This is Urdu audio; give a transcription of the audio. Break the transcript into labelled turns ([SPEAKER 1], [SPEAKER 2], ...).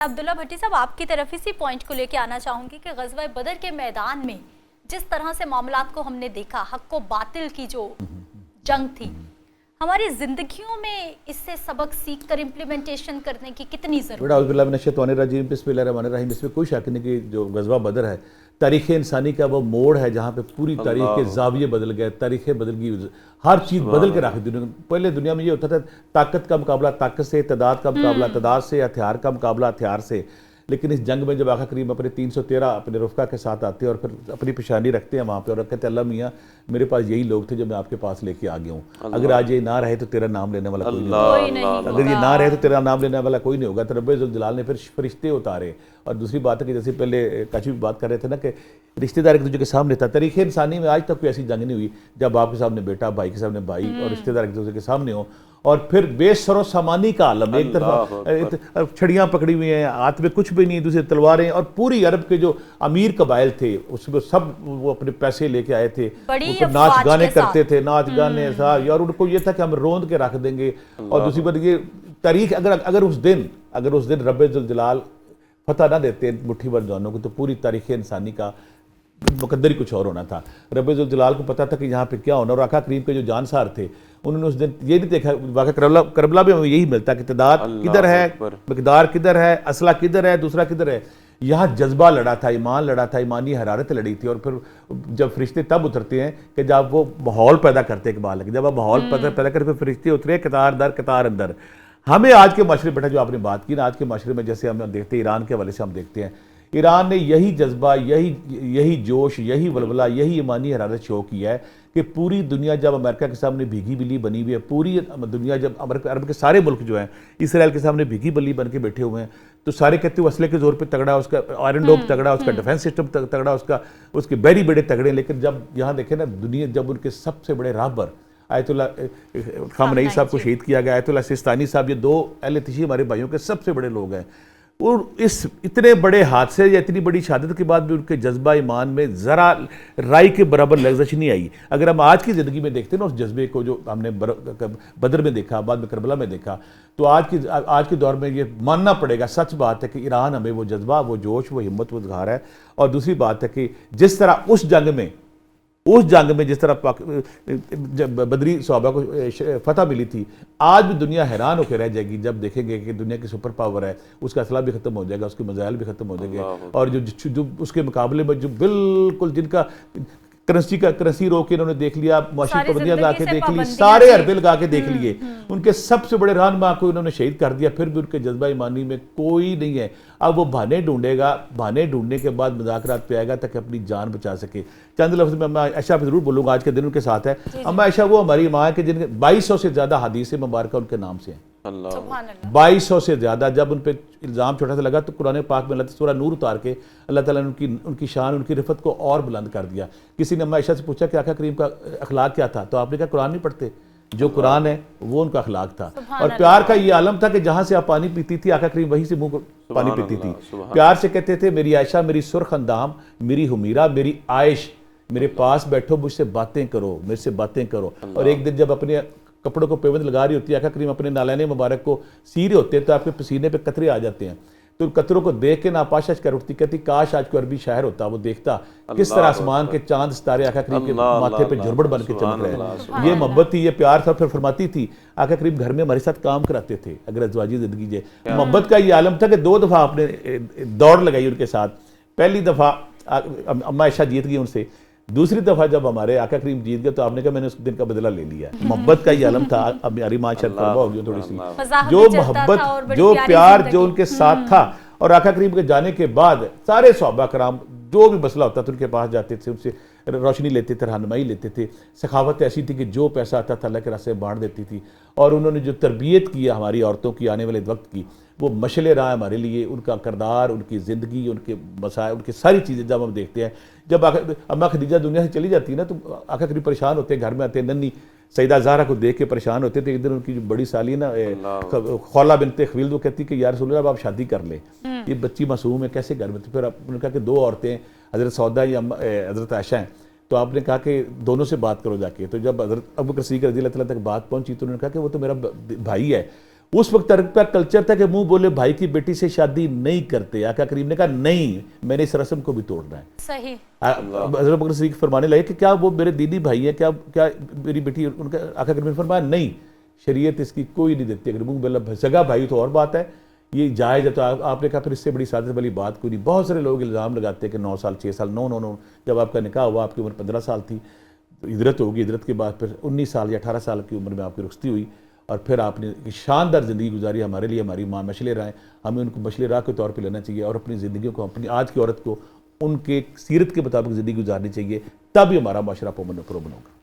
[SPEAKER 1] عبداللہ بھٹی صاحب، آپ کی طرف اسی پوائنٹ کو لے کے آنا چاہوں گی کہ غزوہ بدر کے میدان میں جس طرح سے معاملات کو ہم نے دیکھا، حق و باطل کی جو جنگ تھی، ہماری زندگیوں میں اس سے سبق سیکھ کر امپلیمنٹیشن کرنے کی کتنی ضرورت ہے؟
[SPEAKER 2] اعوذ باللہ من الشیطان الرجیم، بسم اللہ الرحمن الرحیم۔ اس میں کوئی شک نہیں کہ جو غزوہ بدر ہے تاریخ انسانی کا وہ موڑ ہے جہاں پہ پوری تاریخ کے زاویے بدل گئے، تاریخیں بدل گئی، ہر چیز بدل کے رکھ دی۔ پہلے دنیا میں یہ ہوتا تھا طاقت کا مقابلہ طاقت سے، تعداد کا مقابلہ تعداد سے، ہتھیار کا مقابلہ ہتھیار سے، لیکن اس جنگ میں جب آقا کریم اپنے 313 اپنے رفقا کے ساتھ آتے ہیں اور پھر اپنی پیشانی رکھتے ہیں وہاں پہ اور کہتے ہیں اللہ میاں میرے پاس یہی لوگ تھے جو میں آپ کے پاس لے کے آ گیا ہوں، اگر آج یہ نہ رہے تو تیرا نام لینے والا کوئی نہیں ہوگا، اگر یہ نہ رہے تو تیرا نام لینے والا کوئی نہیں ہوگا۔ تو رب ذوالجلال نے پھر فرشتے اتارے۔ اور دوسری بات ہے کہ جیسے پہلے کاشی بھی بات کر رہے تھے نا کہ رشتہ دار ایک دوسرے کے سامنے تھا، تاریخ انسانی میں آج تک کوئی ایسی جنگ نہیں ہوئی جب باپ کے سامنے بیٹا، بھائی کے سامنے بھائی اور رشتہ دار ایک دوسرے کے سامنے ہوں، اور پھر بے سر و سامانی کا عالم، ایک طرف چھڑیاں پکڑی ہوئی ہیں، ہاتھ میں کچھ بھی نہیں، دوسری تلواریں، اور پوری عرب کے جو امیر قبائل تھے اس میں سب وہ اپنے پیسے لے کے آئے تھے، ناچ گانے کرتے تھے، ناچ گانے اور ان کو یہ تھا کہ ہم روند کے رکھ دیں گے۔ اور دوسری بات یہ تاریخ اگر اس دن رب ذوالجلال فتح نہ دیتے مٹھی بھر جوانوں کو تو پوری تاریخ انسانی کا مقدر ہی کچھ اور ہونا تھا۔ رب ذوالجلال کو پتا تھا کہ یہاں پہ کیا ہونا، اور آقا کریم کے جو جانسار تھے انہوں نے اس دن یہ نہیں دیکھا، واقعہ کربلا میں ہمیں یہی ملتا کہ تعداد کدھر ہے، مقدار کدھر ہے، اسلحہ کدھر ہے، دوسرا کدھر ہے۔ یہاں جذبہ لڑا تھا، ایمان لڑا تھا، ایمانی حرارت لڑی تھی۔ اور پھر جب فرشتے تب اترتے ہیں کہ جب وہ ماحول پیدا کرتے ہیں، اقبال ہے جب آپ ماحول پیدا کر پھر فرشتے اترے قطار در قطار اندر۔ ہمیں آج کے معاشرے بیٹا جو آپ نے بات کی نا، آج کے معاشرے میں جیسے ہم دیکھتے ہیں ایران کے حوالے سے ہم دیکھتے ہیں، ایران نے یہی جذبہ، یہی جوش، یہی ولولہ، یہی ایمانی حرارت شو کیا ہے کہ پوری دنیا جب امریکہ کے سامنے بھیگی بلی بنی ہوئی ہے، پوری دنیا جب عرب کے سارے ملک جو ہیں اسرائیل کے سامنے بھیگی بلی بن کے بیٹھے ہوئے ہیں، تو سارے کہتے ہیں اسلحے کے زور پہ تگڑا، اس کا آئرن ڈوم تگڑا، اس کا ڈیفنس سسٹم تگڑا، اس کے بیری بیڑے تگڑے۔ لیکن جب یہاں دیکھیں نا دنیا، جب ان کے سب سے بڑے راہبر آیت اللہ خامنئی صاحب کو شہید کیا گیا، آیت اللہ سستانی صاحب، یہ دو اہل تشیع ہمارے بھائیوں کے سب سے بڑے لوگ ہیں، اور اس اتنے بڑے حادثے یا اتنی بڑی شہادت کے بعد بھی ان کے جذبہ ایمان میں ذرا رائی کے برابر لغزش نہیں آئی۔ اگر ہم آج کی زندگی میں دیکھتے ہیں نا اس جذبے کو جو ہم نے بدر میں دیکھا، بعد میں کربلا میں دیکھا، تو آج کے دور میں یہ ماننا پڑے گا، سچ بات ہے کہ ایران ہمیں وہ جذبہ، وہ جوش، وہ ہمت، وہ اظہار ہے۔ اور دوسری بات ہے کہ جس طرح اس جنگ میں جس طرح بدری صحابہ کو فتح ملی تھی، آج بھی دنیا حیران ہو کے رہ جائے گی جب دیکھیں گے کہ دنیا کی سپر پاور ہے، اس کا اسلحہ بھی ختم ہو جائے گا، اس کے میزائل بھی ختم ہو جائیں گے، اور جو اس کے مقابلے میں جو بالکل جن کا کرنسی روک کے انہوں نے دیکھ لیا، معاشی پابندیاں لگا کے دیکھ لی، سارے حربے لگا کے دیکھ لیے، ان کے سب سے بڑے رہنما کو انہوں نے شہید کر دیا، پھر بھی ان کے جذبہ ایمانی میں کوئی نہیں ہے۔ اب وہ بہانے ڈھونڈے گا، بہانے ڈھونڈنے کے بعد مذاکرات پہ آئے گا تاکہ اپنی جان بچا سکے۔ چند لفظ میں اما عائشہ پہ ضرور بولوں گا، آج کے دن ان کے ساتھ ہے۔ اما عائشہ وہ ہماری ماں ہے کہ جن کے 2200 سے زیادہ حدیث مبارکہ ان کے نام سے ہیں، 2200 سے زیادہ۔ جب ان پہ الزام چھوٹا سا لگا تو قرآن پاک میں اللہ سورہ نور اتار کے اللہ تعالیٰ نے ان کی شان، ان کی رفت کو اور بلند کر دیا۔ کسی نے اما عائشہ سے پوچھا کہ آقا کریم کا اخلاق کیا تھا، تو آپ نے کہا قرآن نہیں پڑھتے، جو قرآن ہے وہ ان کا اخلاق تھا۔ اور پیار کا یہ عالم تھا کہ جہاں سے آپ پانی پیتی تھی آقا کریم وہیں سے منہ کو پانی پیتی تھی، پیار سے کہتے تھے میری عائشہ، میری سرخ اندام، میری حمیرہ، میری عائش، میرے پاس بیٹھو، مجھ سے باتیں کرو، میرے سے باتیں کرو۔ اور ایک دن جب اپنے کپڑوں کو پیوند لگا رہی ہوتی ہے، آقا کریم اپنے نالین مبارک کو سی رہے ہوتے ہیں تو آپ کے پسینے پہ قطرے آ جاتے ہیں، تو ان قطروں کو دیکھ کے ناپاشا کر اٹھتی، کہتی کاش آج کوئی عربی شاعر ہوتا، وہ دیکھتا کس طرح آسمان کے چاند ستارے آقا کریم کے ماتھے پہ جھربڑ بن کے چمک رہے ہیں۔ یہ محبت تھی، یہ پیار تھا۔ پھر فرماتی تھی آقا کریم گھر میں ہمارے ساتھ کام کراتے تھے، اگر ازواجی زندگی جائے۔ محبت کا یہ عالم تھا کہ 2 دفعہ آپ نے دوڑ لگائی ان کے ساتھ۔ پہلی دفعہ اما عائشہ جیت گئی ان سے، دوسری دفعہ جب ہمارے آقا کریم جیت گئے تو آپ نے کہا میں نے اس دن کا بدلہ لے لیا۔ محبت کا یہ عالم تھا۔ اب میری ماں شاید توبہ ہوگی تھوڑی سی، جو محبت، جو پیار جو ان کے ساتھ تھا۔ اور آقا کریم کے جانے کے بعد سارے صحابہ کرام جو بھی مسئلہ ہوتا تھا ان کے پاس جاتے تھے، ان سے روشنی لیتے تھے، رہنمائی لیتے تھے۔ سخاوت ایسی تھی کہ جو پیسہ آتا تھا اللہ کے راستے میں بانٹ دیتی تھی۔ اور انہوں نے جو تربیت کی ہماری عورتوں کی آنے والے وقت کی، وہ مشعل راہ ہمارے لیے، ان کا کردار، ان کی زندگی، ان کے مسائل، ان کی ساری چیزیں جب ہم دیکھتے ہیں۔ جب اماں خدیجہ دنیا سے چلی جاتی ہے نا تو آقا کریم پریشان ہوتے ہیں، گھر میں آتے ہیں، ننھی سیدہ زہرا کو دیکھ کے پریشان ہوتے تھے۔ ایک دن ان کی جو بڑی سالی نا خولہ بنت خویلد، وہ کہتی کہ یا رسول اللہ اب آپ شادی کر لیں، یہ بچی معصوم ہے، کیسے گھر میں؟ تو پھر آپ نے کہا کہ 2 عورتیں حضرت سودا یا حضرت عائشہ ہیں، تو آپ نے کہا کہ دونوں سے بات کرو جا کے۔ تو جب حضرت ابوبکر صدیق رضی اللہ تعالیٰ تک بات پہنچی تو انہوں نے کہا کہ وہ تو میرا بھائی ہے، اس وقت عرب کا کلچر تھا کہ منہ بولے بھائی کی بیٹی سے شادی نہیں کرتے. آقا کریم نے کہا نہیں, میں نے اس رسم کو بھی توڑنا ہے.
[SPEAKER 1] صحیح.
[SPEAKER 2] حضرت بکر صدیق فرمانے لگے کہ کیا وہ میرے دینی بھائی ہیں, کیا میری بیٹی, ان کا آقا کریم نے فرمایا نہیں, شریعت اس کی کوئی نہیں دیتی. اگر منہ بولا سگا بھائی تو اور بات ہے, یہ جائز ہے. تو آپ نے کہا پھر اس سے بڑی سعادت والی بات کوئی نہیں. بہت سارے لوگ الزام لگاتے ہیں کہ 9 سال 6 سال. نو, جب آپ کا نکاح ہوا آپ کی عمر 15 سال تھی, ہجرت ہوگی, ہجرت کے بعد پھر 19 سال یا 18 سال کی عمر میں آپ کی رخصتی ہوئی, اور پھر آپ نے شاندار زندگی گزاری. ہمارے لیے ہماری ماں مشعل راہ ہیں, ہمیں ان کو مشعل راہ کے طور پہ لینا چاہیے, اور اپنی زندگیوں کو, اپنی آج کی عورت کو ان کے سیرت کے مطابق زندگی گزارنی چاہیے, تب ہی ہمارا معاشرہ پرامن ہوگا.